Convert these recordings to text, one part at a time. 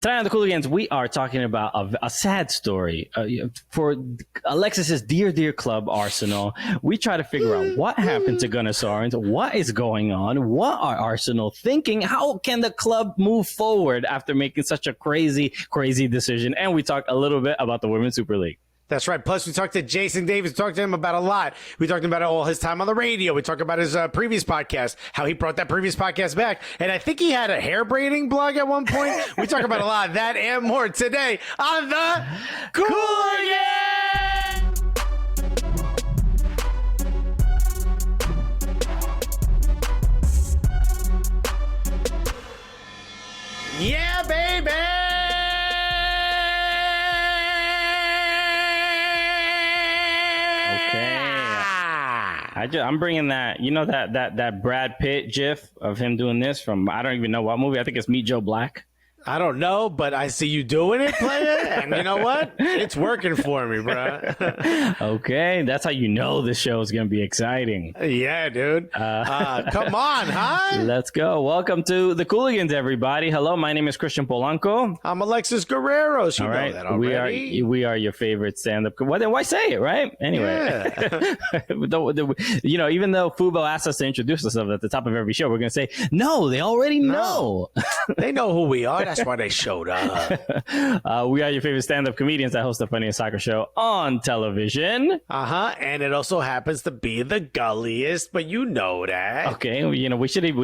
Tonight on the Cooligans, we are talking about a sad story for Alexis's dear club, Arsenal. We try to figure out what happened to Gunnersaurus, what is going on, what are Arsenal thinking, how can the club move forward after making such a crazy decision, and we talk a little bit about the Women's Super League. That's right. Plus, we talked to Jason Davis. We talked to him about a lot. We talked about all his time on the radio. We talked about his previous podcast, how he brought that previous podcast back. And I think he had a hair braiding blog at one point. We talk about a lot of that and more today on the Cooligans! Yeah, baby! I'm bringing that, that Brad Pitt gif of him doing this from, I don't even know what movie. I think it's Meet Joe Black. I don't know, but I see you doing it, player, and you know what? It's working for me, bro. Okay, that's how you know the show is going to be exciting. Yeah, dude. Come on, huh? Let's go. Welcome to the Cooligans, everybody. Hello, my name is Christian Polanco. I'm Alexis Guerreros. You know that already. We are your favorite stand-up. Well, then why say it, right? Anyway, yeah. Even though Fubo asked us to introduce ourselves at the top of every show, we're going to say, no, they already know. They know who we are. That's why they showed up. We are your favorite stand-up comedians that host the funniest soccer show on television. And it also happens to be the gulliest, but you know that. Okay, we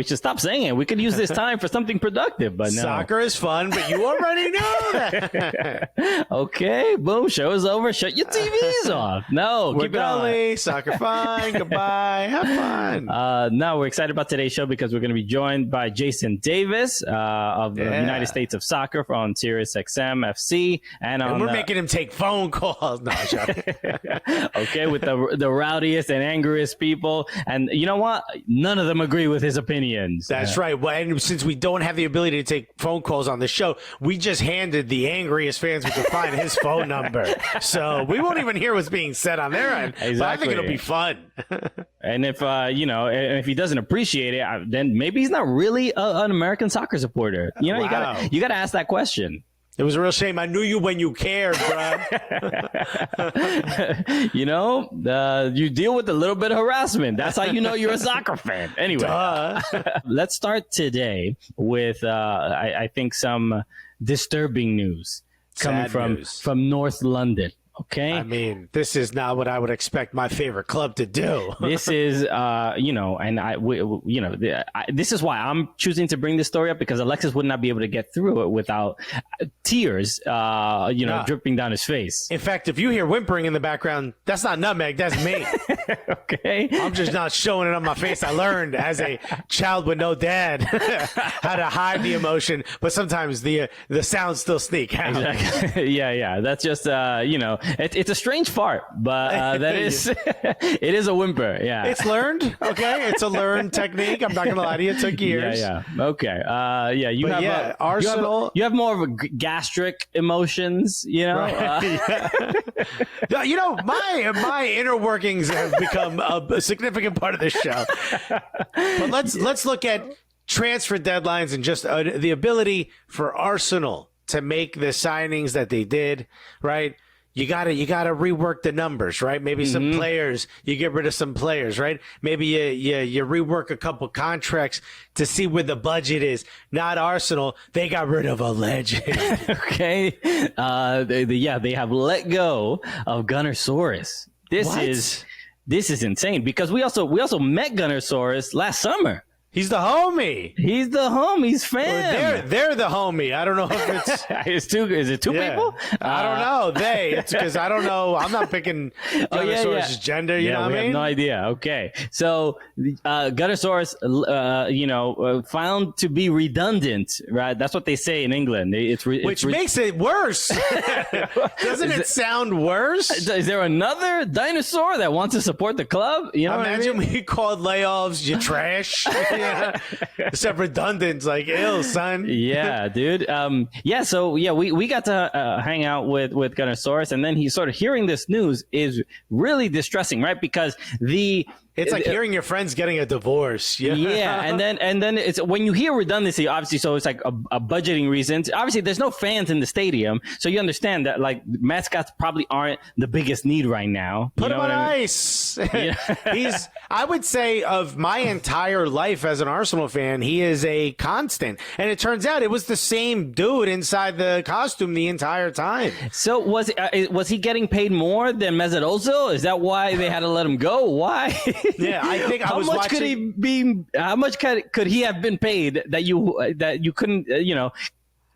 should stop saying it. We could use this time for something productive, but no. Soccer is fun, but you already know that. Okay, boom, show is over. Shut your TVs off. No, we're keep gully, it on. soccer fine, goodbye, have fun. No, we're excited about today's show because we're going to be joined by Jason Davis of the United States of Soccer on SiriusXM FC, and we're making him take phone calls. No, okay, with the rowdiest and angriest people, and you know what? None of them agree with his opinions. That's right. Well, and since we don't have the ability to take phone calls on the show, we just handed the angriest fans we could find his phone number, so we won't even hear what's being said on their end. Exactly. But I think it'll be fun. And if if he doesn't appreciate it, then maybe he's not really an American soccer supporter. Wow. You gotta ask that question. It was a real shame. I knew you when you cared, bro. You deal with a little bit of harassment. That's how you know you're a soccer fan. Anyway, let's start today with I think some disturbing news coming from North London. Okay. I mean, this is not what I would expect my favorite club to do. This is, this is why I'm choosing to bring this story up, because Alexis would not be able to get through it without tears, dripping down his face. In fact, if you hear whimpering in the background, that's not nutmeg, that's me. Okay. I'm just not showing it on my face. I learned as a child with no dad how to hide the emotion, but sometimes the sounds still sneak out. Exactly. Yeah. That's just, it's a strange fart, but that is, it is a whimper. Yeah. It's learned. Okay. It's a learned technique. I'm not going to lie to you. It took years. Yeah. Okay. Arsenal. You have more of a gastric emotions, Right. My inner workings have become a significant part of this show. But let's look at transfer deadlines and just the ability for Arsenal to make the signings that they did, right? You gotta rework the numbers, right? Maybe some players, you get rid of some players, right? Maybe you rework a couple contracts to see where the budget is. Not Arsenal. They got rid of a legend. Okay. They have let go of Gunnersaurus. This is insane, because we also met Gunnersaurus last summer. He's the homie. He's the homie's fan. They're the homie. I don't know if it's is it two people? I don't know. It's because I don't know. I'm not picking Gunnersaurus' gender. You know what I mean? Have no idea. Okay, so Gunnersaurus, found to be redundant. Right, that's what they say in England. Which makes it worse. Doesn't it sound worse? Is there another dinosaur that wants to support the club? Imagine we called layoffs you trash. Except redundant's like ill, son. Yeah, dude. We got to hang out with Gunnersaurus, and then he sort of hearing this news is really distressing, right? Because the It's like hearing your friends getting a divorce. Yeah, and then it's when you hear redundancy, obviously, so it's like a budgeting reasons. Obviously, there's no fans in the stadium, so you understand that like mascots probably aren't the biggest need right now. Put him on ice. Yeah. I would say of my entire life as an Arsenal fan, he is a constant. And it turns out it was the same dude inside the costume the entire time. So was he getting paid more than Mesut Ozil? Is that why they had to let him go? Why? Yeah, I think I was watching. How much could he have been paid that you couldn't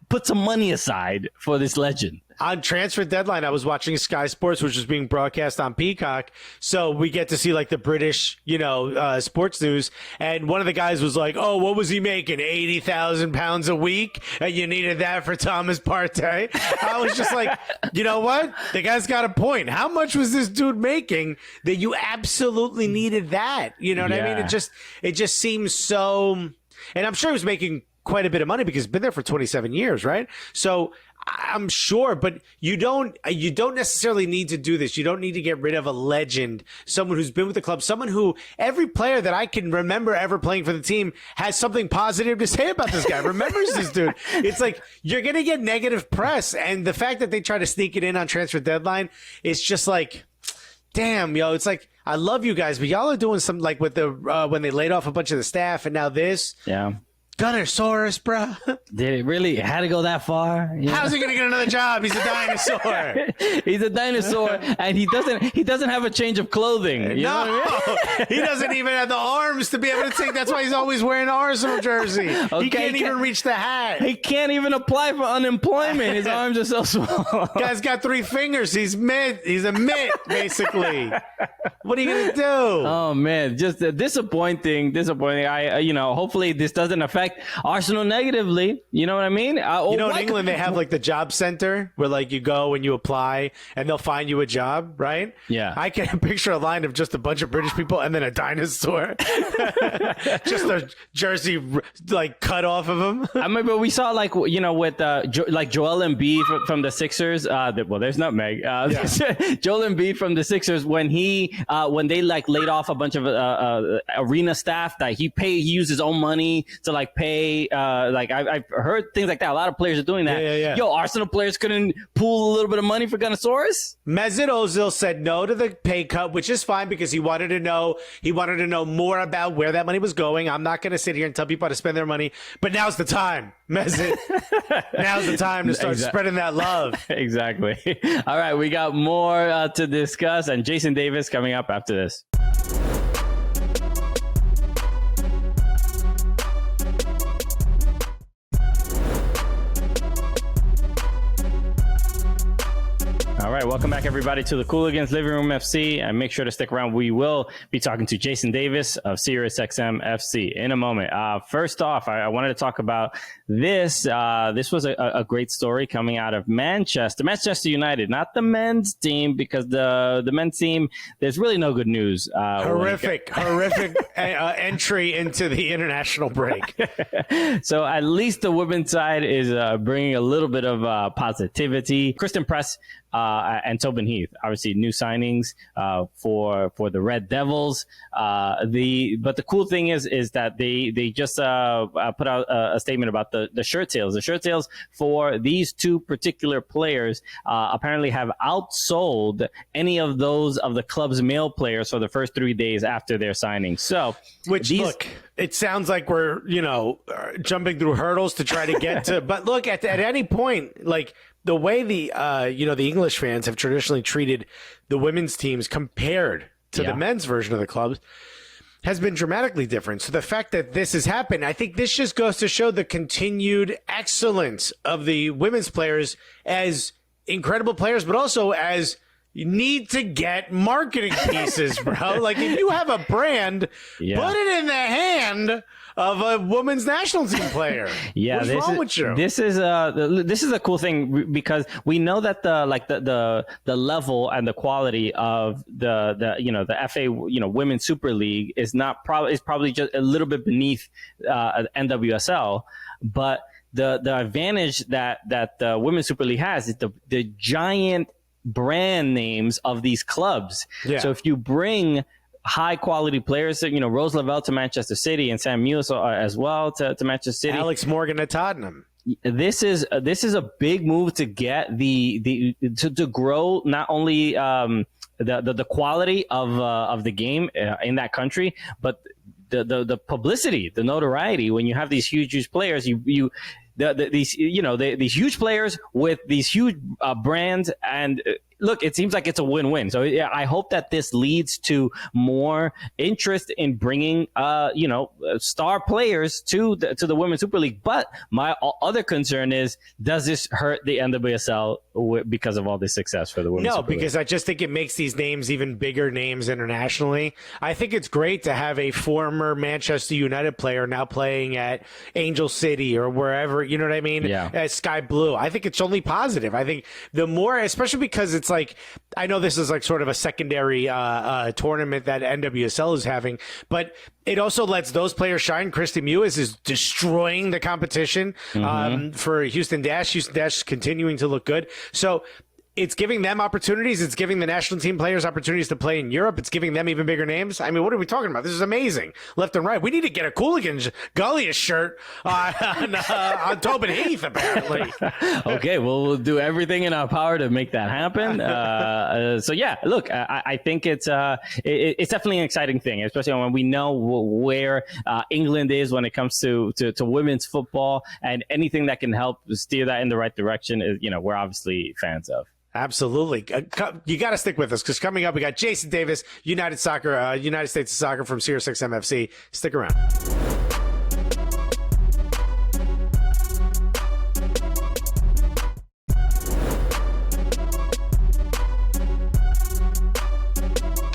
put some money aside for this legend? On transfer deadline, I was watching Sky Sports, which was being broadcast on Peacock. So we get to see like the British, sports news. And one of the guys was like, "Oh, what was he making? £80,000 a week? And you needed that for Thomas Partey." I was just like, you know what? The guy's got a point. How much was this dude making that you absolutely needed that? You know what I mean? It just seems so. And I'm sure he was making quite a bit of money because he's been there for 27 years, right? So I'm sure, but you don't necessarily need to do this. You don't need to get rid of a legend, someone who's been with the club, someone who every player that I can remember ever playing for the team has something positive to say about this guy, remembers this dude. It's like you're going to get negative press. And the fact that they try to sneak it in on transfer deadline is just like, damn, it's like, I love you guys, but y'all are doing some like with the, when they laid off a bunch of the staff and now this. Yeah. Gunnersaurus, bro. Did it really? It had to go that far? Yeah. How's he gonna get another job? He's a dinosaur. He's a dinosaur, and he doesn't have a change of clothing. You know what I mean? He doesn't even have the arms to be able to take. That's why he's always wearing an Arsenal jersey. He can't even reach the hat. He can't even apply for unemployment. His arms are so small. Guy's got 3 fingers. He's mid. He's a mitt, basically. What are you gonna do? Oh man, just disappointing. Hopefully this doesn't affect Arsenal negatively. You know what I mean? In England they have like the job center where like you go and you apply and they'll find you a job, right? Yeah. I can picture a line of just a bunch of British people and then a dinosaur, just a jersey like cut off of him. I remember we saw with Joel Embiid from the Sixers. There's nutmeg. Joel Embiid from the Sixers when they like laid off a bunch of arena staff that he used his own money to pay. I've heard things like that. A lot of players are doing that. Yeah. Yo, Arsenal players couldn't pool a little bit of money for Gunnersaurus? Mesut Ozil said no to the pay cut, which is fine because he wanted to know more about where that money was going. I'm not going to sit here and tell people how to spend their money, but now's the time, Mesut. Now's the time to start spreading that love. Exactly. All right, we got more to discuss, and Jason Davis coming up after this. All right, welcome back, everybody, to the Cooligans Living Room FC, and make sure to stick around. We will be talking to Jason Davis of SiriusXM FC in a moment. First off, I wanted to talk about this. This was a great story coming out of Manchester United, not the men's team, because the men's team, there's really no good news. Horrific entry into the international break. So at least the women's side is bringing a little bit of positivity. Kristen Press and Tobin Heath, obviously new signings for the Red Devils. But the cool thing is that they just put out a statement about the shirt sales. The shirt sales for these two particular players apparently have outsold any of those of the club's male players for the first 3 days after their signing. So, look, it sounds like we're jumping through hurdles to try to get to. But look, at any point, like, the way the English fans have traditionally treated the women's teams compared to the men's version of the clubs has been dramatically different. So the fact that this has happened, I think this just goes to show the continued excellence of the women's players as incredible players, but also as you need to get marketing pieces, bro. Like, if you have a brand, put it in the hand of a women's national team player. What's wrong with you? This is a cool thing because we know that the level and the quality of the FA Women's Super League is probably just a little bit beneath NWSL, but the advantage that the Women's Super League has is the giant brand names of these clubs. So if you bring high quality players. You know, Rose Lavelle to Manchester City and Sam Mewis as well to Manchester City. Alex Morgan at Tottenham. This is a big move to get to grow not only the quality of the game in that country, but the publicity, the notoriety. When you have these huge players, these huge players with these huge brands, and look, it seems like it's a win-win. So yeah, I hope that this leads to more interest in bringing star players to the Women's Super League. But my other concern is, does this hurt the NWSL because of all this success for the Women's Super League? No, because I just think it makes these names even bigger names internationally. I think it's great to have a former Manchester United player now playing at Angel City or wherever, you know what I mean? Yeah. At Sky Blue. I think it's only positive. I think the more, especially because it's like, I know this is like sort of a secondary tournament that NWSL is having, but it also lets those players shine. Christy Mewis is destroying the competition for Houston Dash. Houston Dash is continuing to look good. So it's giving them opportunities. It's giving the national team players opportunities to play in Europe. It's giving them even bigger names. I mean, what are we talking about? This is amazing. Left and right. We need to get a Cooligans Gullius shirt on Tobin Heath, apparently. Okay, well, we'll do everything in our power to make that happen. So yeah, look, I think it's definitely an exciting thing, especially when we know where England is when it comes to women's football, and anything that can help steer that in the right direction is, we're obviously fans of. Absolutely. You got to stick with us, because coming up, we got Jason Davis, United States of Soccer from SiriusXM FC. Stick around.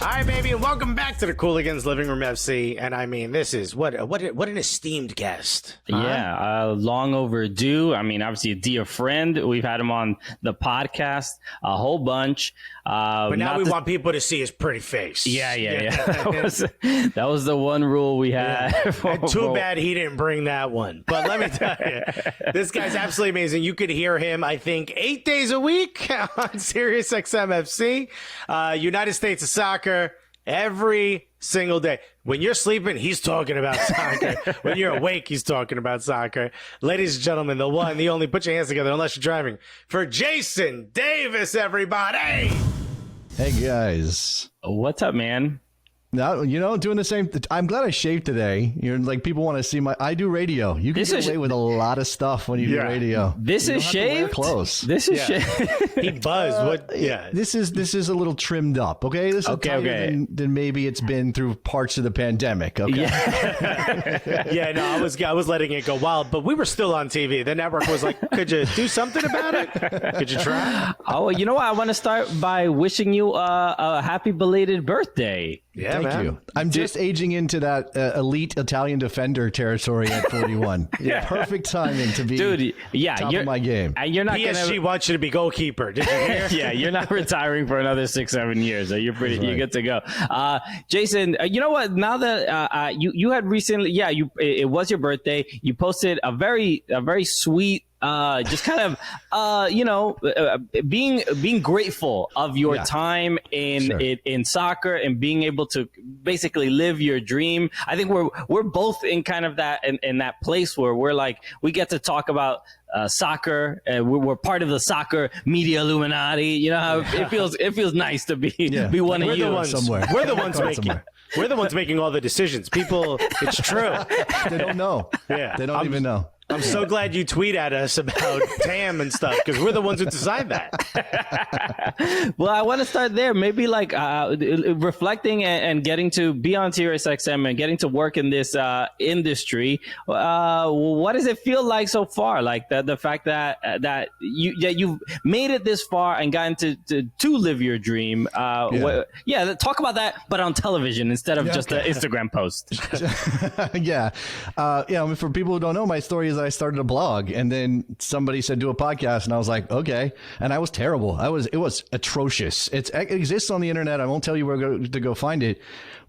Hi, baby, and welcome back to the Cooligans Living Room FC. And I mean, this is what an esteemed guest. Huh? Yeah, long overdue. I mean, obviously a dear friend. We've had him on the podcast a whole bunch. But now we want people to see his pretty face. Yeah. That was the one rule we had. Yeah. And too bad he didn't bring that one. But let me tell you, this guy's absolutely amazing. You could hear him, I think, 8 days a week on SiriusXM FC, United States of Soccer, every single day. When you're sleeping, he's talking about soccer. When you're awake, he's talking about soccer. Ladies and gentlemen, the one, the only, put your hands together unless you're driving, for Jason Davis, everybody. Hey, guys. What's up, man? No, doing the same. I'm glad I shaved today. Like, people want to see I do radio. You can get away with a lot of stuff when you do radio. This is shaved? Close. This is shaved. He buzzed. What? Yeah. This is a little trimmed up. Okay. This is tighter than maybe it's been through parts of the pandemic. Okay. Yeah. No, I was letting it go wild, but we were still on TV. The network was like, "Could you do something about it? Could you try?" Oh, you know what? I want to start by wishing you a happy belated birthday. Yeah, Thank you. I'm just aging into that elite Italian defender territory at 41. Yeah. Perfect timing to be top of my game. And you're not PSG wants you to be goalkeeper. Did you hear? Yeah, you're not retiring for another 6-7 years. So you're you're good to go. Jason, you know what? Now that you had recently, it was your birthday. You posted a very sweet, just kind of being grateful of your time in soccer and being able to basically live your dream. I think we're both in kind of that in that place where we're like, we get to talk about soccer, and we're part of the soccer media Illuminati. You know how it feels nice to be one of you somewhere. We're the ones making. We're the ones making all the decisions. People, it's true. They don't know. Yeah, they don't even know. I'm so glad you tweet at us about TAM and stuff, because we're the ones who decide that. Well, I want to start there. Maybe like reflecting and getting to be on SiriusXM and getting to work in this industry. What does it feel like so far? Like the fact that you've made it this far and gotten to live your dream. Talk about that, but on television instead of just an Instagram post. I mean, for people who don't know, my story is that I started a blog, and then somebody said do a podcast, and I was like, okay. And I was terrible. It was atrocious. It exists on the internet. I won't tell you where to go find it,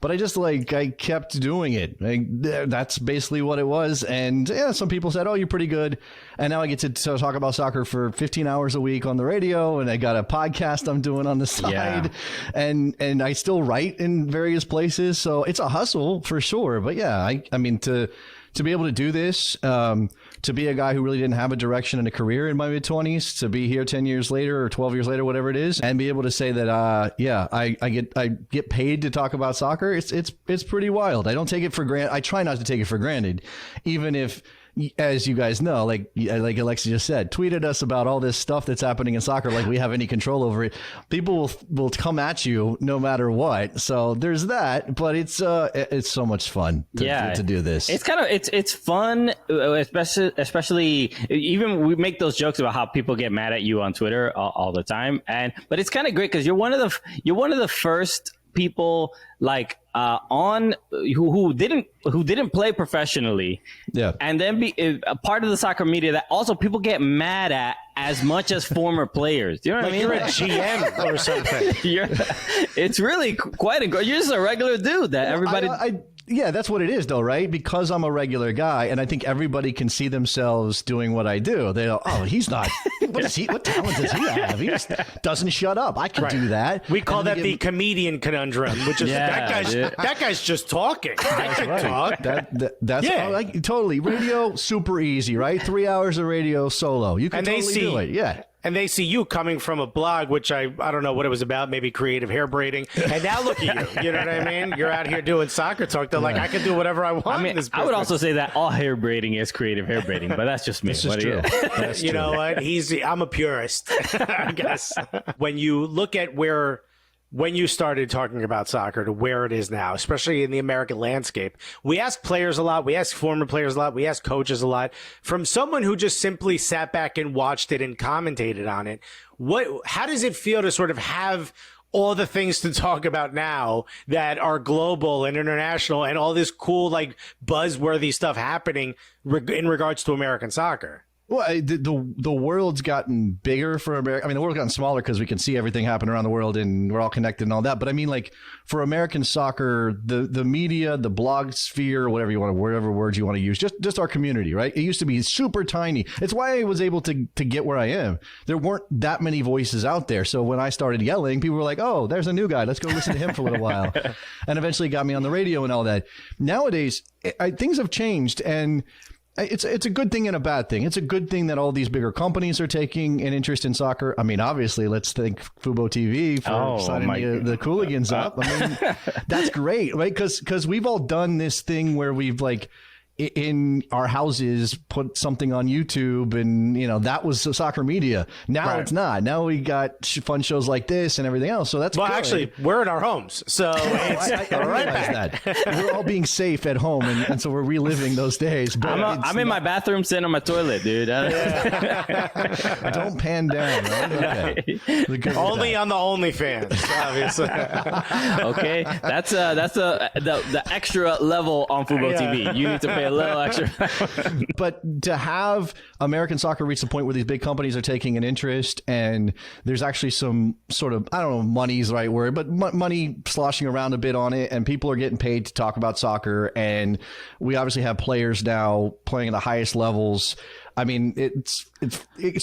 but I kept doing it. That's basically what it was. And yeah, some people said, oh, you're pretty good. And now I get to talk about soccer for 15 hours a week on the radio, and I got a podcast I'm doing on the side, and I still write in various places. So it's a hustle for sure. But yeah, I mean, to be able to do this, to be a guy who really didn't have a direction in a career in my mid-20s, to be here 10 years later or 12 years later, whatever it is, and be able to say that, I get paid to talk about soccer. It's pretty wild. I don't take it for granted. I try not to take it for granted, even if, as you guys know, like Alexi just said, tweeted us about all this stuff that's happening in soccer, like we have any control over it. People will come at you no matter what. So there's that, but it's so much fun to do this. It's kind of it's fun, especially even we make those jokes about how people get mad at you on Twitter all the time, but it's kind of great because you're one of the first people like on who didn't play professionally, and then be a part of the soccer media that also people get mad at as much as former players. Do you know what I mean? You're a GM or something. It's really quite you're just a regular dude that everybody. Yeah, that's what it is, though, right? Because I'm a regular guy, and I think everybody can see themselves doing what I do. They go, "Oh, he's not. What talent does he have? He just doesn't shut up. I can do that." We call that the comedian conundrum, which is that guy's just talking. I can talk. That's totally radio. Super easy, right? 3 hours of radio solo. You can totally do it. Yeah. And they see you coming from a blog, which I don't know what it was about, maybe creative hair braiding. And now look at you. You know what I mean? You're out here doing soccer talk. They're like, I can do whatever I want. I mean, I would also say that all hair braiding is creative hair braiding, but that's just me. That's true. That's you true. know what? I'm a purist, I guess. When you look at when you started talking about soccer to where it is now, especially in the American landscape, we ask players a lot, we ask former players a lot, we ask coaches a lot. From someone who just simply sat back and watched it and commentated on it, how does it feel to sort of have all the things to talk about now that are global and international and all this cool, like, buzzworthy stuff happening in regards to American soccer? Well, the world's gotten bigger for America. I mean, the world's gotten smaller because we can see everything happen around the world and we're all connected and all that. But I mean, like, for American soccer, the media, the blog sphere, whatever words you want to use, just our community, right? It used to be super tiny. It's why I was able to get where I am. There weren't that many voices out there. So when I started yelling, people were like, oh, there's a new guy. Let's go listen to him for a little while. And eventually got me on the radio and all that. Nowadays, things have changed, and it's a good thing and a bad thing. It's a good thing that all these bigger companies are taking an interest in soccer. I mean, obviously, let's thank fuboTV for signing the Cooligans up. I mean, that's great, right? Because we've all done this thing where we've, like, in our houses put something on YouTube, and that was the soccer media. Now it's not. Now we got fun shows like this and everything else. So that's good. Actually, we're in our homes, so it's I realize that we're all being safe at home, and so we're reliving those days. But I'm in my bathroom sitting on my toilet, dude. Don't pan down. Right? Okay. Only on the OnlyFans, obviously. Okay, that's the extra level on Fubo TV. You need to pay a little extra. But to have American soccer reach the point where these big companies are taking an interest, and there's actually some sort of, I don't know if money's the right word, but money sloshing around a bit on it, and people are getting paid to talk about soccer, and we obviously have players now playing at the highest levels. I mean, it's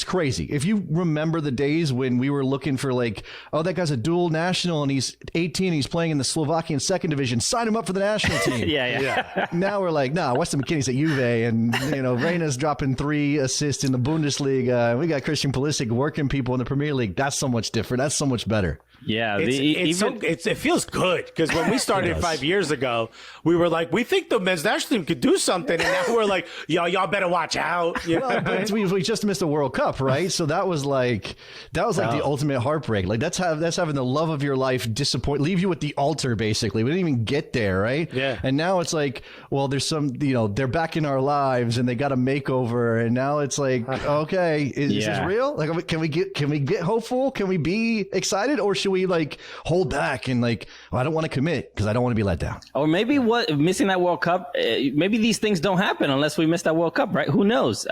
crazy. If you remember the days when we were looking for, like, oh, that guy's a dual national and he's 18, he's playing in the Slovakian second division, sign him up for the national team. Yeah. Now we're like, nah, Weston McKinney's at Juve, and Reyna's dropping 3 assists in the Bundesliga. We got Christian Pulisic working people in the Premier League. That's so much different. That's so much better. Yeah, it feels good, because when we started 5 years ago, we were like, we think the men's national team could do something, and now we're like, y'all better watch out. Well, but we just missed the World Cup, right? So that was like the ultimate heartbreak. Like that's having the love of your life leave you at the altar, basically. We didn't even get there, right? Yeah. And now it's like, well, there's some, they're back in our lives and they got a makeover, and now it's like, okay, is this real? Like, can we get hopeful? Can we be excited, or should should we like hold back and like, I don't want to commit because I don't want to be let down? Or maybe missing that World Cup, maybe these things don't happen unless we miss that World Cup, right? Who knows?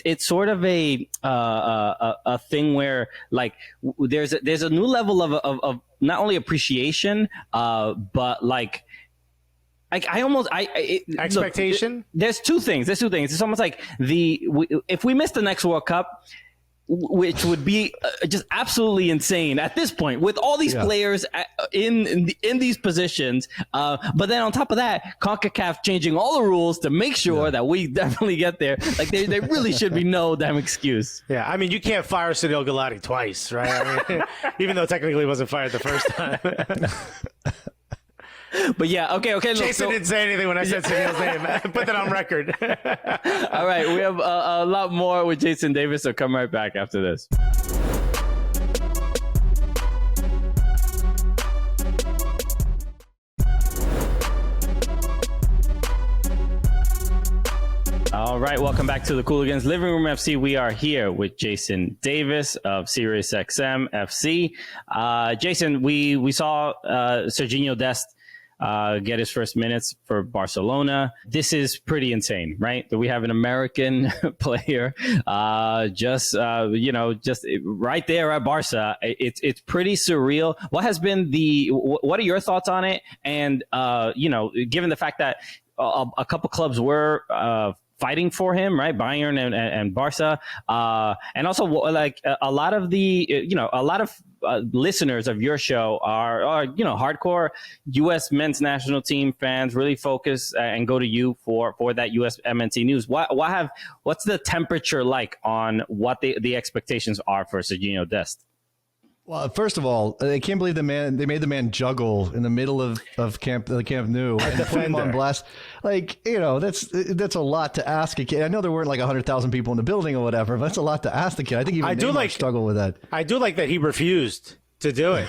It's sort of a thing where like there's a new level of not only appreciation, but like expectation. Look, there's two things. It's almost like if we miss the next World Cup, which would be just absolutely insane at this point with all these players in these positions. But then on top of that, CONCACAF changing all the rules to make sure that we definitely get there. Like there really should be no damn excuse. Yeah, I mean, you can't fire Sunil Gulati twice, right? I mean, even though technically he wasn't fired the first time. But yeah, okay. Look, Jason didn't say anything when I said Sunil's name. Put that on record. All right, we have a lot more with Jason Davis, so come right back after this. All right, welcome back to the Cooligans Living Room FC. We are here with Jason Davis of SiriusXM FC. Jason, we saw Serginho Dest get his first minutes for Barcelona. This is pretty insane, right? That we have an American player just right there at Barca. It's pretty surreal. What are your thoughts on it? And given the fact that a couple clubs were fighting for him, right? Bayern and Barca, and also like a lot of listeners of your show are hardcore U.S. men's national team fans. Really focus and go to you for that USMNT news. What's the temperature like on what the expectations are for Serginho Dest? Well, first of all, I can't believe they made the man juggle in the middle of the Camp Nou and put him on blast. Like, that's a lot to ask a kid. I know there weren't like 100,000 people in the building or whatever, but that's a lot to ask the kid. I think even Neymar struggle with that. I do like that he refused to do it.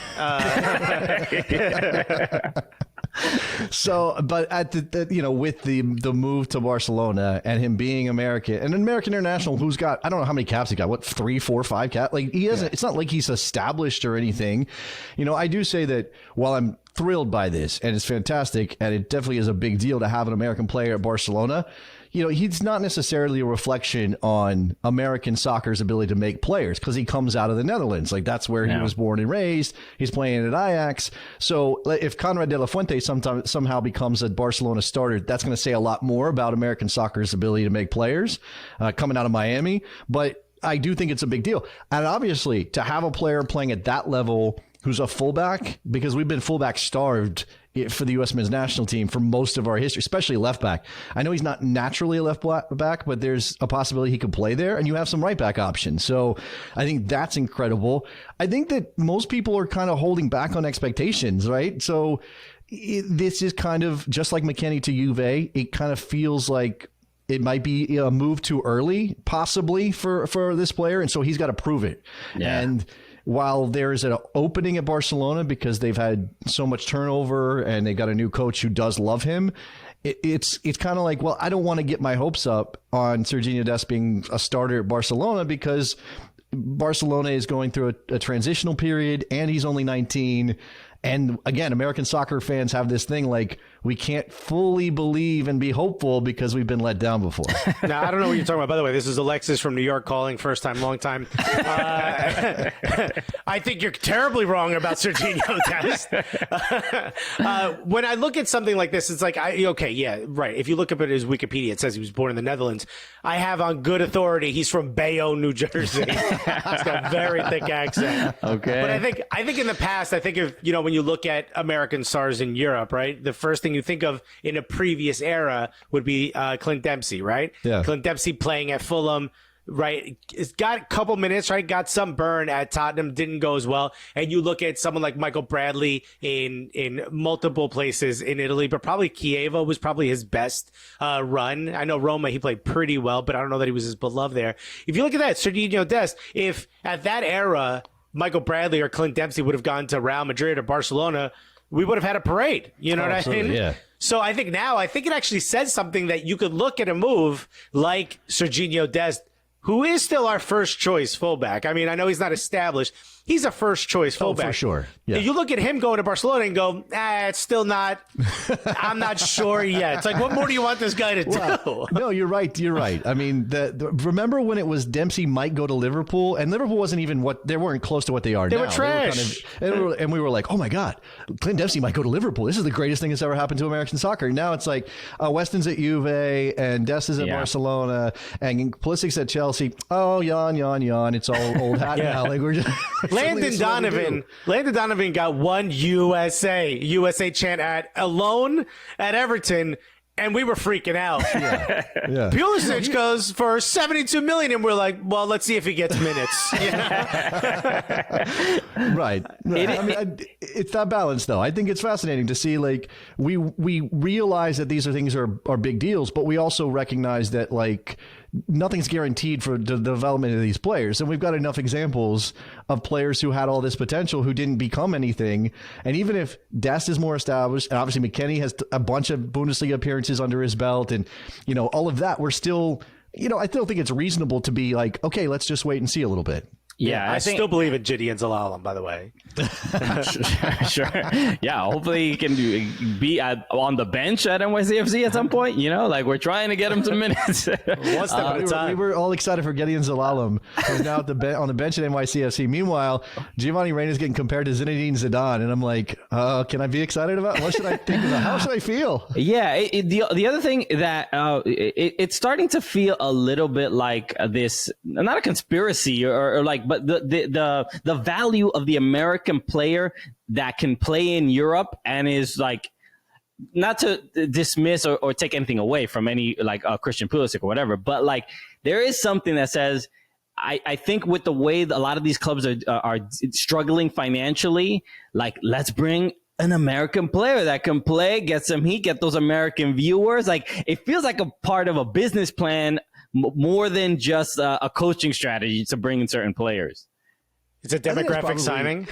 So, but at with the move to Barcelona and him being American and an American international who's got, I don't know how many caps he got, what, 3, 4, 5 caps? Like he hasn't, It's not like he's established or anything. I do say that while I'm thrilled by this and it's fantastic and it definitely is a big deal to have an American player at Barcelona, he's not necessarily a reflection on American soccer's ability to make players because he comes out of the Netherlands. Like that's where he was born and raised. He's playing at Ajax. So if Conrad de la Fuente somehow becomes a Barcelona starter, that's going to say a lot more about American soccer's ability to make players coming out of Miami. But I do think it's a big deal. And obviously to have a player playing at that level who's a fullback, because we've been fullback starved for the U.S. men's national team for most of our history, especially left back. I know he's not naturally a left back, but there's a possibility he could play there, and you have some right back options. So I think that's incredible. I think that most people are kind of holding back on expectations, right? So this is kind of just like McKennie to Juve. It kind of feels like it might be a move too early, possibly for this player, and so he's got to prove it. Yeah. And while there's an opening at Barcelona because they've had so much turnover and they got a new coach who does love him, it's kind of like, well, I don't want to get my hopes up on Serginho Dest being a starter at Barcelona because Barcelona is going through a transitional period and he's only 19. And again, American soccer fans have this thing like we can't fully believe and be hopeful because we've been let down before. Now, I don't know what you're talking about. By the way, this is Alexis from New York calling. First time, long time. I think you're terribly wrong about Serginho Dest. When I look at something like this, it's like, right. If you look up at his Wikipedia, it says he was born in the Netherlands. I have on good authority he's from Bayonne, New Jersey. He's got a very thick accent. Okay. But I think in the past, when you look at American stars in Europe, right, the first thing you think of in a previous era would be Clint Dempsey, right? Yeah. Clint Dempsey playing at Fulham, right? It's got a couple minutes, right? Got some burn at Tottenham, didn't go as well. And you look at someone like Michael Bradley in multiple places in Italy, but probably Chievo was probably his best run. I know Roma, he played pretty well, but I don't know that he was as beloved there. If you look at that, Serginho Dest, if at that era Michael Bradley or Clint Dempsey would have gone to Real Madrid or Barcelona, we would have had a parade. You know what I mean? Yeah. So I think it actually says something that you could look at a move like Serginho Dest who is still our first choice fullback. I mean, I know he's not established. He's a first choice fullback. Oh, for sure. Yeah. You look at him going to Barcelona and go, it's still not, I'm not sure yet. It's like, what more do you want this guy to do? No, you're right. You're right. I mean, remember when it was Dempsey might go to Liverpool, and Liverpool wasn't even they weren't close to what they are now. They were trash. And we were like, oh my God, Clint Dempsey might go to Liverpool. This is the greatest thing that's ever happened to American soccer. Now it's like Weston's at Juve and Dest is at Barcelona and Pulisic's at Chelsea. Oh, yawn. It's all old hat now. Like we're just Landon Donovan got one USA chant alone at Everton, and we were freaking out. Yeah. Pulisic goes for 72 million, and we're like, well, let's see if he gets minutes. Right. I mean, it's that balance, though. I think it's fascinating to see, like, we realize that these things are big deals, but we also recognize that, like, nothing's guaranteed for the development of these players. And we've got enough examples of players who had all this potential who didn't become anything. And even if Dest is more established, and obviously McKennie has a bunch of Bundesliga appearances under his belt, and, all of that, we're still, I still think it's reasonable to be like, okay, let's just wait and see a little bit. Yeah, I still believe in Gideon Zalalem, by the way. Sure. Yeah, hopefully he can be on the bench at NYCFC at some point. Like we're trying to get him some minutes. One step at a time. We were all excited for Gideon Zalalem, who's now on the bench at NYCFC. Meanwhile, Giovanni Reina is getting compared to Zinedine Zidane, and I'm like, can I be not about? What should I think about? How should I feel? Yeah, the other thing that it's starting to feel a little bit like this, not a conspiracy or like. But the value of the American player that can play in Europe and is like, not to dismiss or take anything away from any like Christian Pulisic or whatever, but like there is something that says, I think with the way a lot of these clubs are struggling financially, like let's bring an American player that can play, get some heat, get those American viewers. Like it feels like a part of a business plan more than just a coaching strategy to bring in certain players. It's a demographic signing.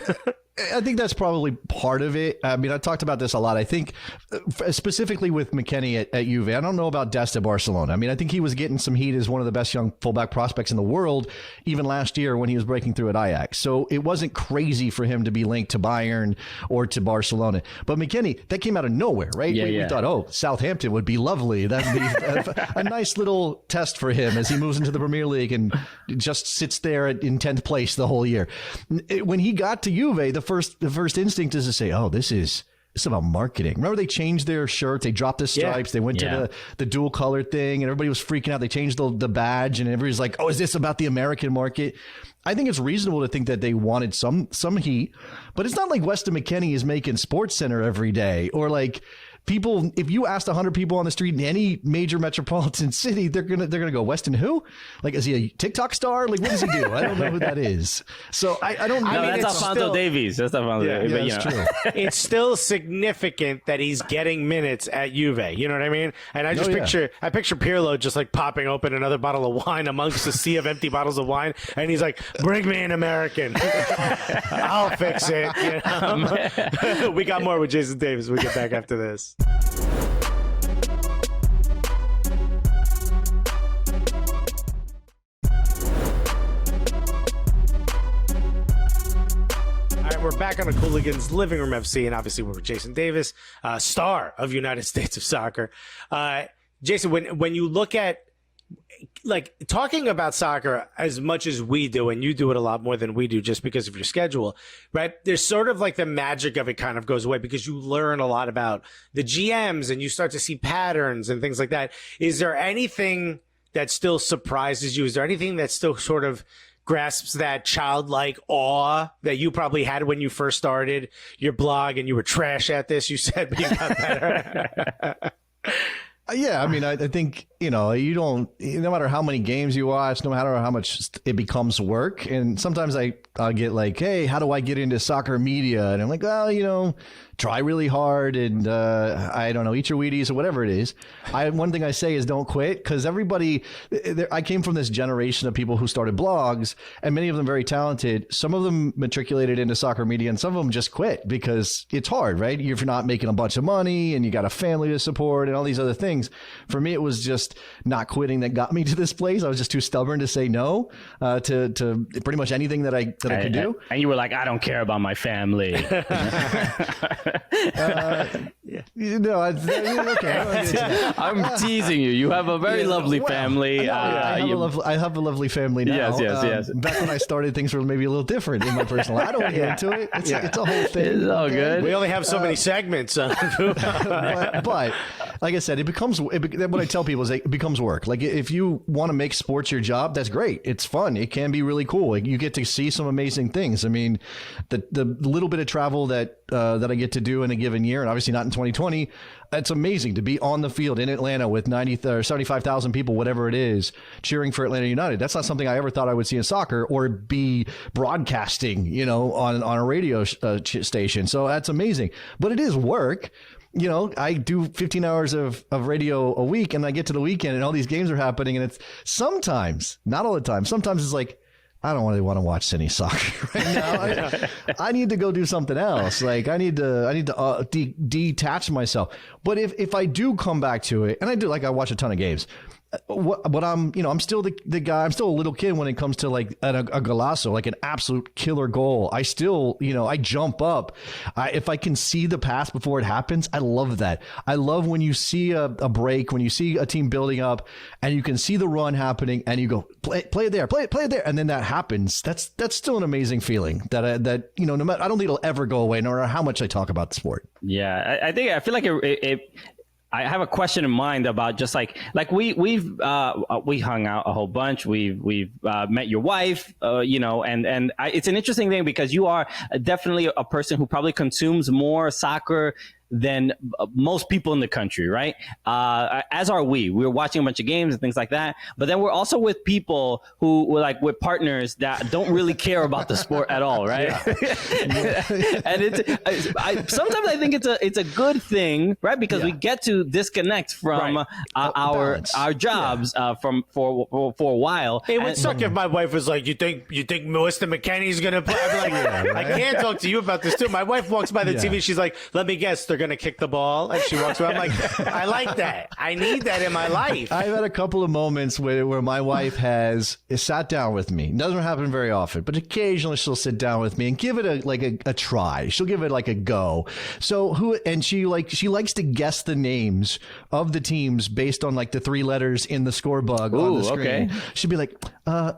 I think that's probably part of it. I mean, I talked about this a lot. I think specifically with McKennie at Juve, I don't know about Dest at Barcelona. I mean, I think he was getting some heat as one of the best young fullback prospects in the world, even last year when he was breaking through at Ajax. So it wasn't crazy for him to be linked to Bayern or to Barcelona. But McKennie, that came out of nowhere, right? We thought, Southampton would be lovely. That'd be a nice little test for him as he moves into the Premier League and just sits there in 10th place the whole year. When he got to Juve, the first instinct is to say, this is about marketing. Remember, they changed their shirts, they dropped the stripes, they went to the dual color thing, and everybody was freaking out. They changed the badge, and everybody's like, is this about the American market? I think it's reasonable to think that they wanted some heat, but it's not like Weston McKennie is making SportsCenter every day, or like people, if you asked 100 people on the street in any major metropolitan city, they're gonna go, Weston who? Like, is he a TikTok star? Like, what does he do? I don't know who that is. So I don't know. No, that's Alfonso Davies. That's Alfonso Davies. Yeah, that's true. It's still significant that he's getting minutes at Juve. You know what I mean? And I just picture Pirlo just like popping open another bottle of wine amongst a sea of empty bottles of wine, and he's like, "Bring me an American. I'll fix it." You know? We got more with Jason Davis. We get back after this. We're back on the Cooligans Living Room FC, and obviously we're with Jason Davis, star of United States of Soccer. Jason, when you look at like talking about soccer as much as we do, and you do it a lot more than we do just because of your schedule, right? There's sort of like the magic of it kind of goes away because you learn a lot about the GMs and you start to see patterns and things like that. Is there anything that still surprises you? Is there anything that still sort of grasps that childlike awe that you probably had when you first started your blog and you were trash at this, you said, but you got better? Yeah, I mean, I think, you don't, no matter how many games you watch, no matter how much it becomes work. And sometimes I'll get like, hey, how do I get into soccer media? And I'm like, well, try really hard and I don't know, eat your Wheaties or whatever it is. One thing I say is don't quit, because I came from this generation of people who started blogs, and many of them very talented. Some of them matriculated into soccer media, and some of them just quit because it's hard, right? If you're not making a bunch of money and you got a family to support and all these other things. things. For me, it was just not quitting that got me to this place. I was just too stubborn to say no to pretty much anything that I could do. And you were like, I don't care about my family. Okay. I'm teasing you. You have a very lovely family. I have a lovely family now. Yes. Back when I started, things were maybe a little different in my personal life. I don't want to get into it. It's a whole thing. It's all good. We only have so many segments. But like I said, what I tell people is it becomes work. Like if you want to make sports your job, that's great. It's fun. It can be really cool. Like, you get to see some amazing things. I mean, the little bit of travel that I get to do in a given year, and obviously not in 2020, it's amazing to be on the field in Atlanta with 90 or 75,000 people, whatever it is, cheering for Atlanta United. That's not something I ever thought I would see in soccer or be broadcasting, on a radio station. So that's amazing. But it is work. I do 15 hours of radio a week, and I get to the weekend and all these games are happening. And it's sometimes, not all the time, sometimes it's like, I don't really want to watch any soccer right now. I need to go do something else. Like I need to detach myself. But if I do come back to it, and I do, like I watch a ton of games. What I'm still the guy. I'm still a little kid when it comes to like a golazo, like an absolute killer goal. I still, I jump up. If I can see the pass before it happens, I love that. I love when you see a break, when you see a team building up, and you can see the run happening, and you go play it there, play it there, and then that happens. That's still an amazing feeling. No matter, I don't think it'll ever go away, no matter how much I talk about the sport. Yeah, I feel like it I have a question in mind about just like we hung out a whole bunch. We've met your wife, it's an interesting thing because you are definitely a person who probably consumes more soccer than most people in the country, right? As are we. We're watching a bunch of games and things like that. But then we're also with people who were like with partners that don't really care about the sport at all, right? Yeah. And sometimes I think it's a good thing, right? Because we get to disconnect from our jobs for a while. It would suck if my wife was like, "You think Melissa McKenny's gonna play?" I'd be like, I can't talk to you about this too. My wife walks by the TV. She's like, "Let me guess, they're going to kick the ball," and she walks away. I'm like, I like that. I need that in my life. I've had a couple of moments where my wife has sat down with me. It doesn't happen very often, but occasionally she'll sit down with me and give it a try. She'll give it like a go. So she likes to guess the names of the teams based on like the 3 letters in the score bug on the screen. Okay. She'd be like,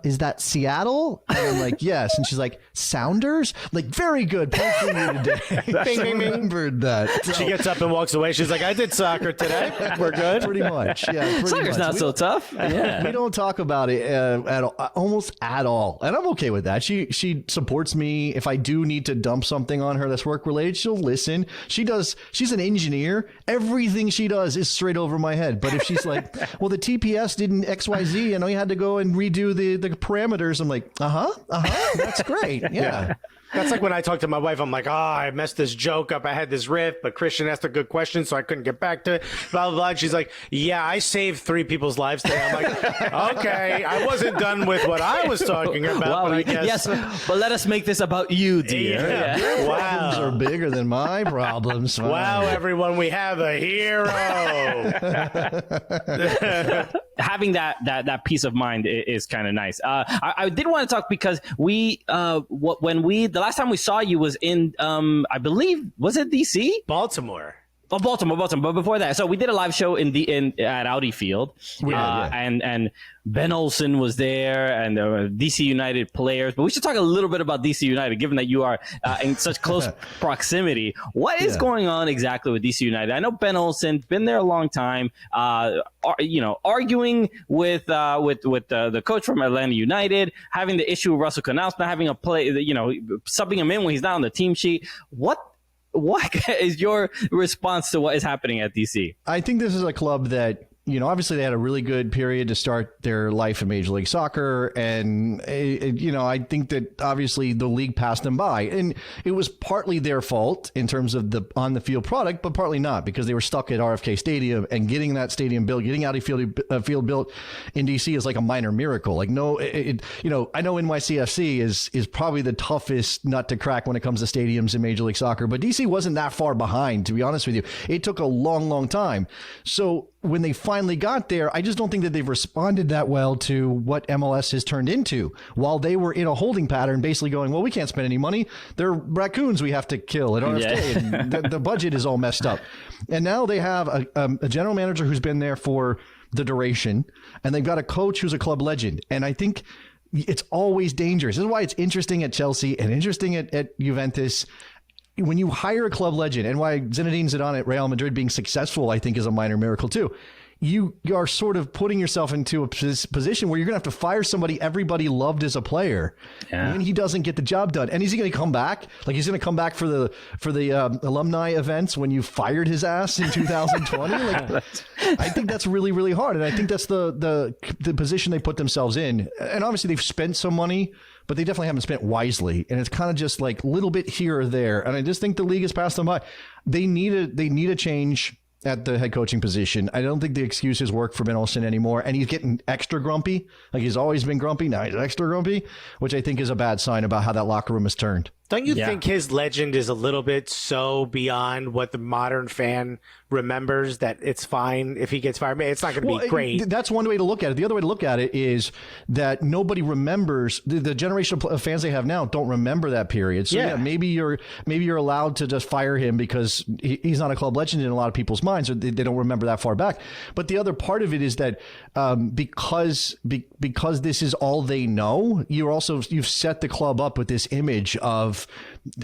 is that Seattle? And I'm like, yes. And she's like, Sounders? Like, very good. Point for you today. Bing, bing, bing. Remembered that. She gets up and walks away. She's like, I did soccer today. We're good. Pretty much. Yeah. Soccer's not so tough. Yeah. We don't talk about it almost at all. And I'm okay with that. She supports me. If I do need to dump something on her that's work related, she'll listen. She's an engineer. Everything she does is straight over my head. But if she's like, well, the TPS didn't XYZ and I had to go and redo the parameters, I'm like, that's great. Yeah. That's like when I talk to my wife, I'm like, I messed this joke up. I had this riff, but Christian asked a good question, so I couldn't get back to it. Blah, blah, blah. And she's like, yeah, I saved 3 people's lives today. I'm like, okay, I wasn't done with what I was talking about. But I guess. Yes, but let us make this about you, dear. Yeah. Your Wow. problems are bigger than my problems. Wow, everyone, we have a hero. Having that peace of mind is kind of nice. I did want to talk because the last time we saw you was in I believe, was it DC? Baltimore. Oh, Baltimore. But before that, so we did a live show at Audi Field, and Ben Olsen was there, and there were DC United players. But we should talk a little bit about DC United, given that you are in such close proximity. What is going on exactly with DC United? I know Ben Olsen been there a long time. Arguing with the coach from Atlanta United, having the issue with Russell Canals not having a play, subbing him in when he's not on the team sheet. What is your response to what is happening at DC? I think this is a club that, obviously they had a really good period to start their life in Major League Soccer. And, I think that obviously the league passed them by. And it was partly their fault in terms of the on-the-field product, but partly not, because they were stuck at RFK Stadium, and getting that stadium built, getting Audi Field built in D.C. is like a minor miracle. Like, I know NYCFC is probably the toughest nut to crack when it comes to stadiums in Major League Soccer, but D.C. wasn't that far behind, to be honest with you. It took a long, long time. So when they finally got there, I just don't think that they've responded that well to what MLS has turned into. While they were in a holding pattern, basically going, well, we can't spend any money. They're raccoons we have to kill at RFK. And the budget is all messed up. And now they have a general manager who's been there for the duration, and they've got a coach who's a club legend. And I think it's always dangerous. This is why it's interesting at Chelsea and interesting at Juventus. When you hire a club legend, and why Zinedine Zidane at Real Madrid being successful, I think, is a minor miracle too. You are sort of putting yourself into a position where you're going to have to fire somebody everybody loved as a player, and he doesn't get the job done. And is he going to come back? Like, he's going to come back for the alumni events when you fired his ass in 2020? Like, I think that's really, really hard, and I think that's the position they put themselves in. And obviously, they've spent some money, but they definitely haven't spent wisely. And it's kind of just like a little bit here or there. And I just think the league has passed them by. They need a change at the head coaching position. I don't think the excuses work for Ben Olsen anymore. And he's getting extra grumpy. Like, he's always been grumpy. Now he's extra grumpy, which I think is a bad sign about how that locker room has turned. Don't you think his legend is a little bit so beyond what the modern fan remembers that it's fine if he gets fired? It's not going to be great. That's one way to look at it. The other way to look at it is that nobody remembers the generation of fans they have now don't remember that period. So maybe you're allowed to just fire him because he's not a club legend in a lot of people's minds, or they don't remember that far back. But the other part of it is that because this is all they know, you've set the club up with this image of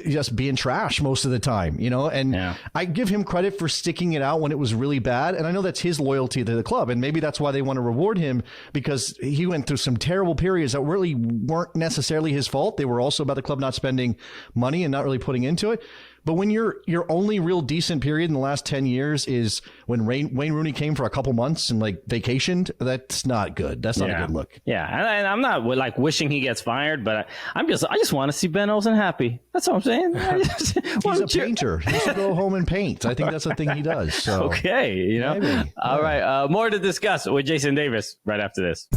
just being trash most of the time, and I give him credit for sticking it out when it was really bad. And I know that's his loyalty to the club. And maybe that's why they want to reward him, because he went through some terrible periods that really weren't necessarily his fault. They were also about the club not spending money and not really putting into it. But when your only real decent period in the last 10 years is when Wayne Rooney came for a couple months and vacationed, that's not good. That's not a good look. Yeah, and I'm not wishing he gets fired, but I just want to see Ben Olsen happy. That's what I'm saying. He's a painter. He should go home and paint. I think that's the thing he does. So. Okay, Maybe. All right, more to discuss with Jason Davis right after this.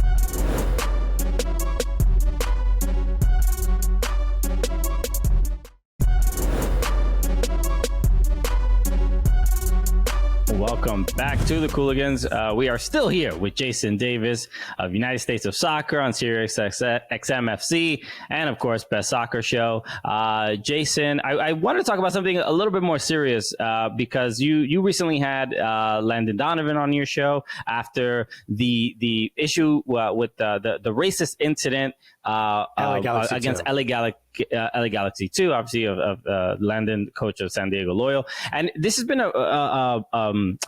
Welcome back to the Cooligans. We are still here with Jason Davis of United States of Soccer on SiriusXM FC, and of course, Best Soccer Show. Jason, I wanted to talk about something a little bit more serious because you recently had Landon Donovan on your show after the issue with the racist incident against LA Galaxy 2, obviously of Landon, coach of San Diego Loyal. And this has been a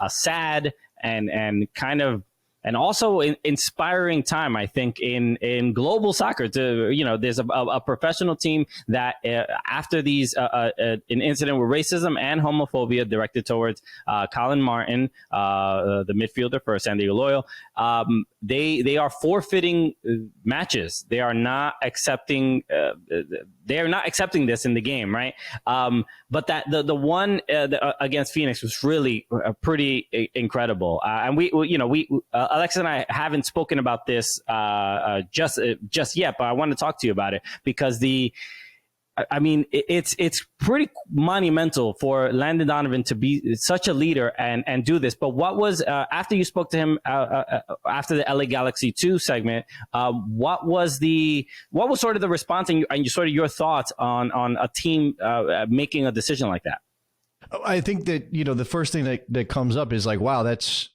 sad and kind of and also inspiring time, I think, in global soccer. There's a professional team that after an incident with racism and homophobia directed towards Colin Martin, the midfielder for San Diego Loyal, they are forfeiting matches. They are not accepting. They are not accepting this in the game, right? But that the one against Phoenix was really pretty incredible. And we Alexa and I haven't spoken about this just yet, but I want to talk to you about it because it's pretty monumental for Landon Donovan to be such a leader and do this. But what was after you spoke to him after the LA Galaxy 2 segment? What was sort of the response and sort of your thoughts on a team making a decision like that? I think that the first thing that comes up is like, wow, that's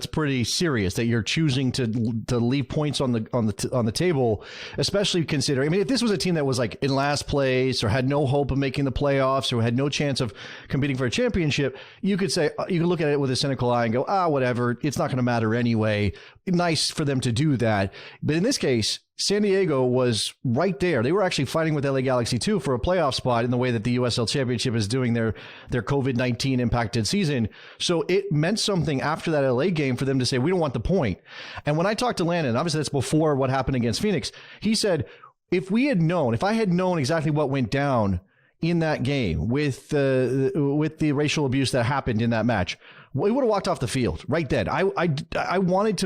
pretty serious that you're choosing to leave points on the table, especially considering, I mean, if this was a team that was like in last place or had no hope of making the playoffs or had no chance of competing for a championship, you could look at it with a cynical eye and go, whatever, it's not going to matter anyway. Nice for them to do that. But in this case, San Diego was right there. They were actually fighting with LA Galaxy 2 for a playoff spot in the way that the USL Championship is doing their COVID-19 impacted season. So it meant something after that LA game for them to say, we don't want the point. And when I talked to Landon, obviously that's before what happened against Phoenix, he said, if I had known exactly what went down in that game with the racial abuse that happened in that match, we would have walked off the field right then. I wanted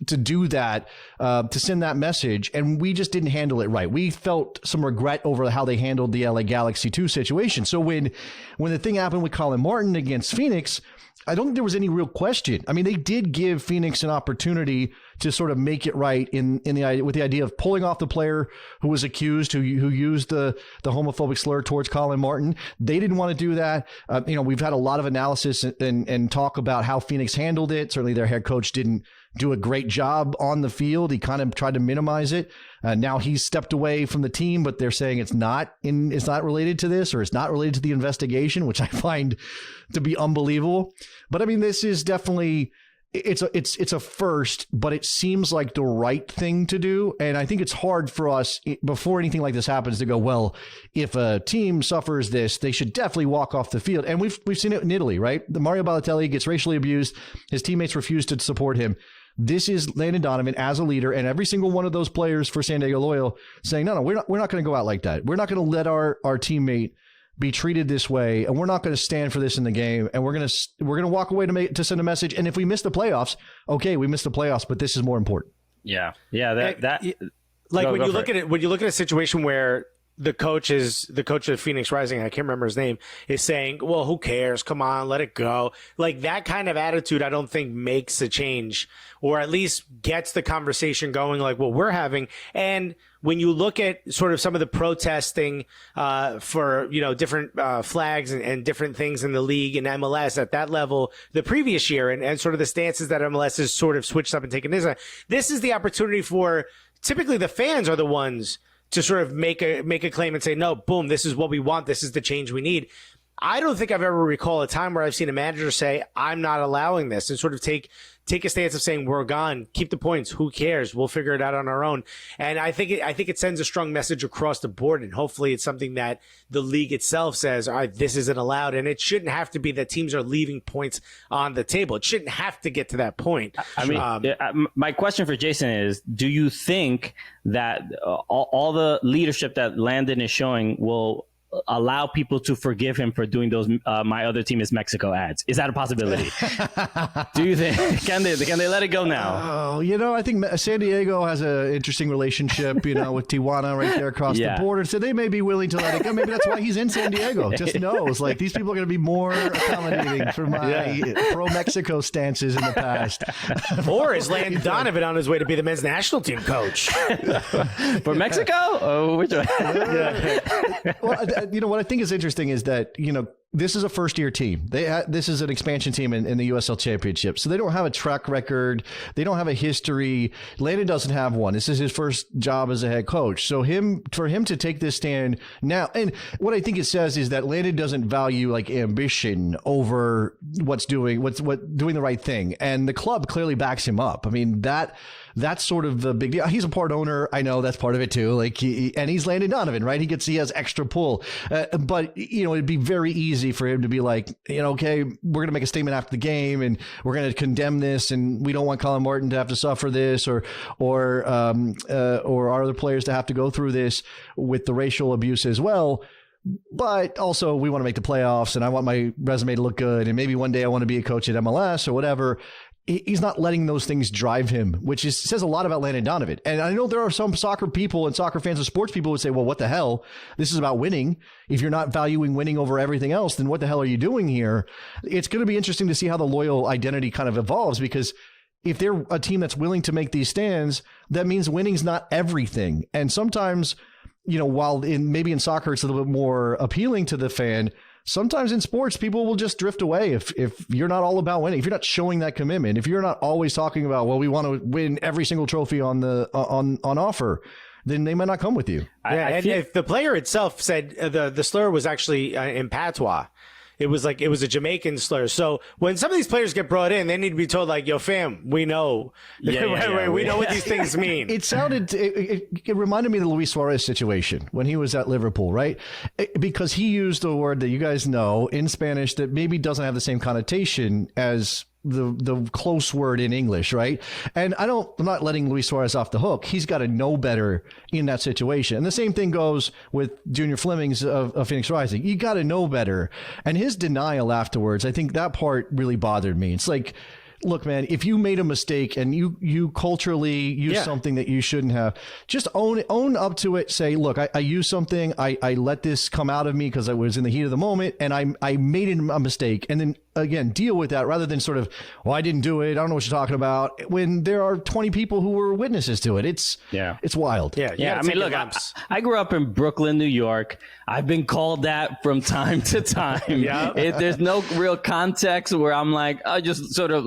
to do that, to send that message, and we just didn't handle it right. We felt some regret over how they handled the LA Galaxy 2 situation. So when the thing happened with Colin Martin against Phoenix, I don't think there was any real question. I mean, they did give Phoenix an opportunity to sort of make it right with the idea of pulling off the player who was accused, who used the homophobic slur towards Colin Martin. They didn't want to do that. We've had a lot of analysis and talk about how Phoenix handled it. Certainly their head coach didn't do a great job on the field. He kind of tried to minimize it. Now he's stepped away from the team, but they're saying it's not related to this, or it's not related to the investigation, which I find to be unbelievable. But I mean, this is definitely, it's a first, but it seems like the right thing to do. And I think it's hard for us before anything like this happens to go, well, if a team suffers this, they should definitely walk off the field. And we've seen it in Italy, right? The Mario Balotelli gets racially abused. His teammates refuse to support him. This is Landon Donovan as a leader, and every single one of those players for San Diego Loyal saying, no, we're not going to go out like that. We're not going to let our teammate be treated this way, and we're not going to stand for this in the game, and we're going to walk away to send a message. And if we miss the playoffs, okay, we missed the playoffs, but this is more important. Yeah. That like when you look at a situation where the coach of Phoenix Rising, I can't remember his name, is saying, well, who cares? Come on, let it go. Like that kind of attitude, I don't think makes a change, or at least gets the conversation going like what we're having. And when you look at sort of some of the protesting for, different flags and different things in the league and MLS at that level the previous year, and sort of the stances that MLS has sort of switched up and taken this is the opportunity for, typically the fans are the ones to sort of make a claim and say, no, boom, this is what we want. This is the change we need. I don't think I've ever recalled a time where I've seen a manager say, I'm not allowing this, and sort of take a stance of saying, we're gone, keep the points, who cares? We'll figure it out on our own. And I think it sends a strong message across the board, and hopefully it's something that the league itself says, all right, this isn't allowed. And it shouldn't have to be that teams are leaving points on the table. It shouldn't have to get to that point. I mean, my question for Jason is, do you think that all the leadership that Landon is showing will allow people to forgive him for doing those my other team is Mexico ads? Is that a possibility? Do you think can they let it go now? I think San Diego has an interesting relationship, with Tijuana right there across the border, so they may be willing to let it go. Maybe that's why he's in San Diego. Just knows, like, these people are going to be more accommodating for my pro-Mexico stances in the past. Or is Landon Donovan on his way to be the men's national team coach for Mexico? Oh, which one? Well, what I think is interesting is that, this is a first-year team. This is an expansion team in the USL Championship. So they don't have a track record. They don't have a history. Landon doesn't have one. This is his first job as a head coach. So for him to take this stand now, and what I think it says is that Landon doesn't value like ambition over doing the right thing. And the club clearly backs him up. I mean, that's sort of the big deal. He's a part owner. I know that's part of it too. Like and he's Landon Donovan, right? He has extra pull. But it'd be very easy for him to be like, okay, we're going to make a statement after the game and we're going to condemn this, and we don't want Colin Martin to have to suffer this, or our other players to have to go through this with the racial abuse as well. But also, we want to make the playoffs, and I want my resume to look good, and maybe one day I want to be a coach at MLS or whatever. He's not letting those things drive him, which says a lot about Landon Donovan. And I know there are some soccer people and soccer fans and sports people who would say, well, what the hell? This is about winning. If you're not valuing winning over everything else, then what the hell are you doing here? It's going to be interesting to see how the Loyal identity kind of evolves, because if they're a team that's willing to make these stands, that means winning's not everything. And sometimes, while maybe in soccer it's a little bit more appealing to the fan, sometimes in sports, people will just drift away if you're not all about winning, if you're not showing that commitment, if you're not always talking about, well, we want to win every single trophy on offer, then they might not come with you. And if the player itself said the slur was actually in patois, it was a Jamaican slur. So when some of these players get brought in, they need to be told, like, yo, fam, we know. We know what these things mean. It reminded me of the Luis Suarez situation when he was at Liverpool, right? Because he used a word that you guys know in Spanish that maybe doesn't have the same connotation as the close word in English, right? And I'm not letting Luis Suarez off the hook. He's got to know better in that situation. And the same thing goes with Junior Flemings of Phoenix Rising. You got to know better. And his denial afterwards, I think that part really bothered me. It's like look, man, if you made a mistake and you culturally use something that you shouldn't have, just own up to it. Say, look, I used something. I let this come out of me because I was in the heat of the moment and I made a mistake. And then again, deal with that rather than sort of, well, I didn't do it. I don't know what you're talking about. When there are 20 people who were witnesses to it, it's wild. Yeah. I mean, look, I grew up in Brooklyn, New York. I've been called that from time to time. There's no real context where I'm like, I just sort of,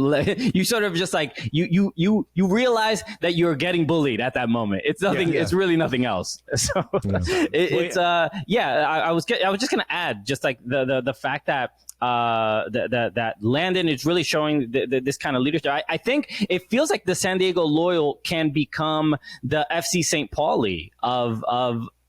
you sort of just like, you realize that you're getting bullied at that moment. It's nothing, it's really nothing else. So I was just going to add just like the fact that that Landon is really showing this kind of leadership. I think it feels like the San Diego Loyal can become the FC St. Pauli of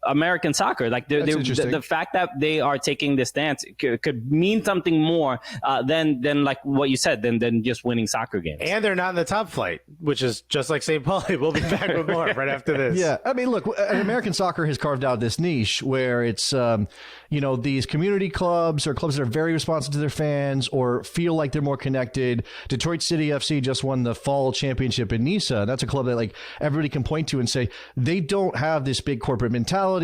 American soccer. Like the fact that they are taking this stance could mean something more than like what you said, than just winning soccer games. And they're not in the top flight, which is just like St. Pauli. We'll be back with more right after this. Yeah, I mean, look, American soccer has carved out this niche where it's these community clubs or clubs that are very responsive to their fans or feel like they're more connected. Detroit City FC just won the fall championship in Nisa. That's a club that like everybody can point to and say they don't have this big corporate mentality.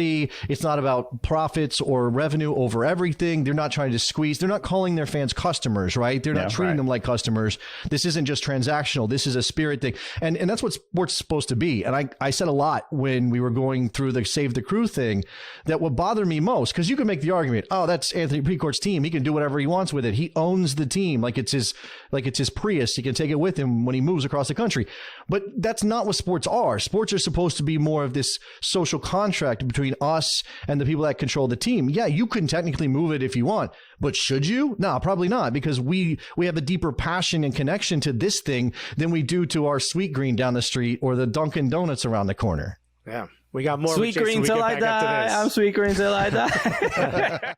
It's not about profits or revenue over everything. They're not trying to squeeze. They're not calling their fans customers, right? They're not treating them like customers. This isn't just transactional. This is a spirit thing. And that's what sports is supposed to be. And I said a lot when we were going through the Save the Crew thing that what bothered me most, because you can make the argument, oh, that's Anthony Precourt's team. He can do whatever he wants with it. He owns the team like it's his Prius. He can take it with him when he moves across the country. But that's not what sports are. Sports are supposed to be more of this social contract between us and the people that control the team. Yeah, you can technically move it if you want, but should you? No, probably not, because we have a deeper passion and connection to this thing than we do to our Sweet Green down the street or the Dunkin' Donuts around the corner. Yeah, we got more. Sweet Green till I die. I'm Sweet Green till I die.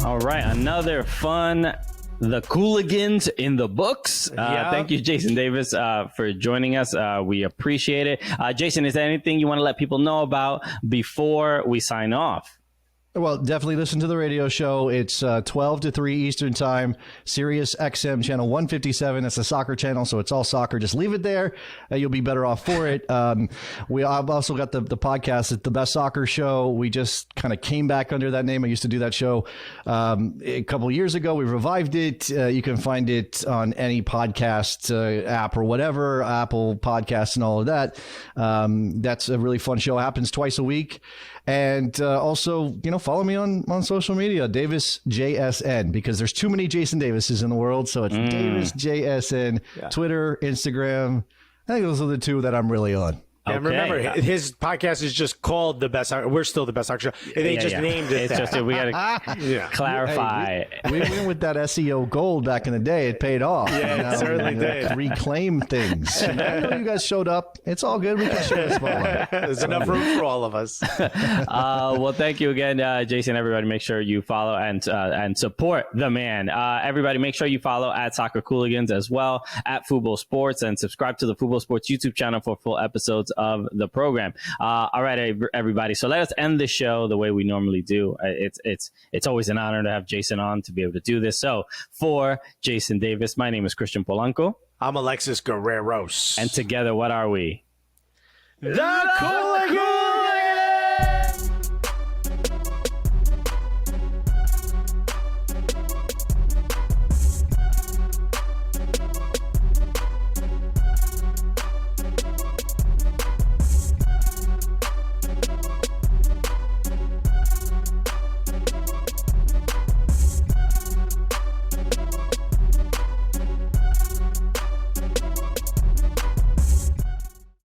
All right, another fun, the Cooligans in the books. Thank you, Jason Davis, for joining us. We appreciate it. Jason, is there anything you want to let people know about before we sign off? Well, definitely listen to the radio show. It's 12 to 3 Eastern time, SiriusXM channel 157. That's the soccer channel, so it's all soccer. Just leave it there. You'll be better off for it. I've also got the podcast, it's The Best Soccer Show. We just kind of came back under that name. I used to do that show a couple years ago. We revived it. You can find it on any podcast app or whatever, Apple Podcasts and all of that. That's a really fun show. It happens twice a week. And also, follow me on social media, Davis JSN, because there's too many Jason Davises in the world. So it's Davis JSN, Twitter, Instagram. I think those are the two that I'm really on. And remember, his podcast is just called The Best Soccer. We're still The Best Soccer Show. They just named it. It's just we got to clarify. We went with that SEO gold back in the day. It paid off. Yeah, it certainly did. Reclaim things. I know you guys showed up. It's all good. We can share the spotlight. There's enough room for all of us. Well, thank you again, Jason. Everybody, make sure you follow and support the man. Everybody, make sure you follow at Soccer Cooligans as well, at Fubo Sports, and subscribe to the Fubo Sports YouTube channel for full episodes of the program. All right, everybody. So let us end the show the way we normally do. It's always an honor to have Jason on to be able to do this. So for Jason Davis, my name is Christian Polanco. I'm Alexis Guerreros. And together, what are we? The Cooligans!